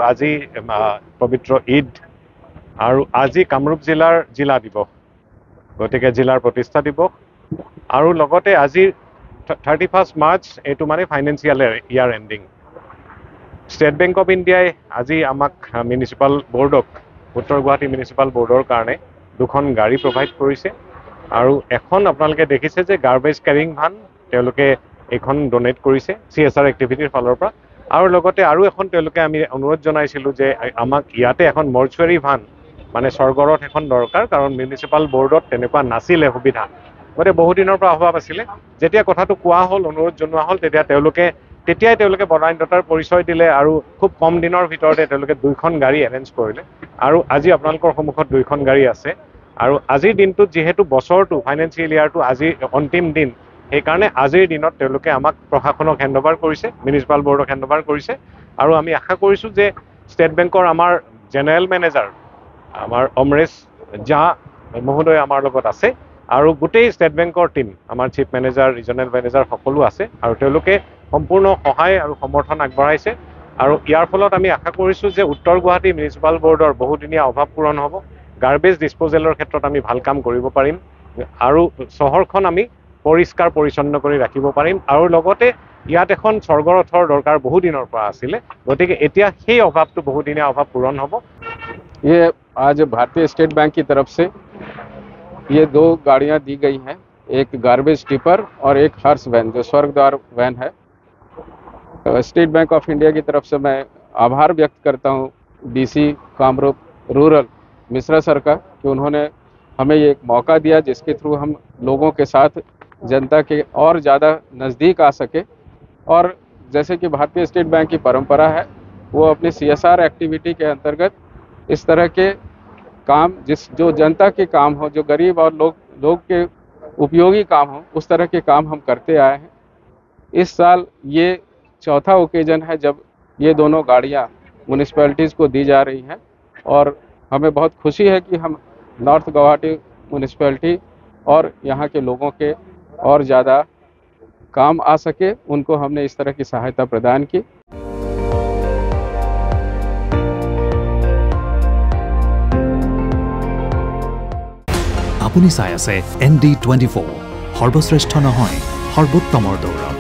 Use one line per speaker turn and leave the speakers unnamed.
আজি পবিত্ৰ ঈদ আৰু আজি কামৰূপ জিলাৰ জিলা দিৱস গতিকে জিলাৰ প্ৰতিষ্ঠা দিৱস আৰু লগতে আজি 31 মাৰ্চ এইটো মানে financial year ending state bank of ইণ্ডিয়াই আজি আমাক মিউনিচিপাল বৰ্ডক উত্তৰ গুৱাহাটী মিউনিচিপাল বৰ্ডৰ কাৰণে দুখন গাড়ী প্ৰভাইড কৰিছে আৰু এখন আপোনালোকে দেখিছে যে গাৰ্বেজ কেৰিং ভান তেওঁলোকে এখন ডোনেট কৰিছে CSR এক্টিভিটিৰ ফালৰ পৰা আৰু লগতে আৰু এখন তেওঁলোকে আমি অনুৰোধ জনাইছিলোঁ যে আমাক ইয়াতে এখন মৰ্চুৱাৰী ভান মানে স্বৰ্গৰত এখন দৰকাৰ কাৰণ মিউনিচিপাল বৰ্ডত তেনেকুৱা নাছিলে সুবিধা গতিকে বহুদিনৰ পৰা অভাৱ আছিলে যেতিয়া কথাটো কোৱা হ'ল অনুৰোধ জনোৱা হ'ল তেতিয়াই তেওঁলোকে বদান্যতাৰ পৰিচয় দিলে আৰু খুব কম দিনৰ ভিতৰতে তেওঁলোকে দুইখন গাড়ী এৰেঞ্জ কৰিলে আৰু আজি আপোনালোকৰ সন্মুখত দুইখন গাড়ী আছে আৰু আজিৰ দিনটোত যিহেতু বছৰটো ফাইনেন্সিয়েল ইয়াৰটো আজি অন্তিম দিন সেইকাৰণে আজিৰ দিনত তেওঁলোকে আমাক প্ৰশাসনক হেণ্ডঅভাৰ কৰিছে মিউনিচিপাল বৰ্ডক হেণ্ডঅভাৰ কৰিছে আৰু আমি আশা কৰিছোঁ যে ষ্টেট বেংকৰ আমাৰ জেনেৰেল মেনেজাৰ আমাৰ অমৰেশ ঝা মহোদয় আমাৰ লগত আছে আৰু গোটেই ষ্টেট বেংকৰ টিম আমাৰ চিফ মেনেজাৰ ৰিজনেল মেনেজাৰ সকলো আছে আৰু তেওঁলোকে সম্পূৰ্ণ সহায় আৰু সমৰ্থন আগবঢ়াইছে আৰু ইয়াৰ ফলত আমি আশা কৰিছোঁ যে উত্তৰ গুৱাহাটী মিউনিচিপাল বৰ্ডৰ বহুদিনীয়া অভাৱ পূৰণ হ'ব গাৰ্বেজ ডিছপ'জেলৰ ক্ষেত্ৰত আমি ভাল কাম কৰিব পাৰিম আৰু চহৰখন আমি পৰিষ্কাৰ পৰিচ্ছন্ন কৰি ৰাখিব পাৰিম আৰু লগতে ইয়াত এখন স্বৰ্গৰথৰ দৰকাৰ বহুদিনৰ পৰা আছিলে গতিকে এতিয়া সেই অভাৱটো বহুদিনীয়া অভাৱ পূৰণ হ'ব
ये आज भारतीय स्टेट बैंक की तरफ से ये 2 गाड़ियां दी गई हैं एक गार्बेज टिपर और एक हर्ष वैन जो स्वर्गद्वार वैन है स्टेट बैंक ऑफ इंडिया की तरफ से मैं आभार व्यक्त करता हूं DC Kamrup rural Mishra sir का कि उन्होंने हमें ये एक मौका दिया जिसके थ्रू हम लोगों के साथ जनता के और ज़्यादा नज़दीक आ सके और जैसे कि भारतीय स्टेट बैंक की परंपरा है वो अपनी CSR एक्टिविटी के अंतर्गत इस तरह के काम जो जनता के काम हो जो गरीब और लोग के उपयोगी काम हो उस तरह के काम हम करते आए हैं इस साल ये चौथा ओकेजन है जब ये दोनों गाड़ियाँ म्यूनिसिपैलिटीज़ को दी जा रही हैं और हमें बहुत खुशी है कि हम नॉर्थ गुवाहाटी म्यूनिसिपैलिटी और यहाँ के लोगों के और ज़्यादा काम आ सके उनको हमने इस तरह की सहायता प्रदान की
আপুনি চাই আছে ND24 সৰ্বশ্ৰেষ্ঠ নহয় সৰ্বোত্তমৰ দৌৰ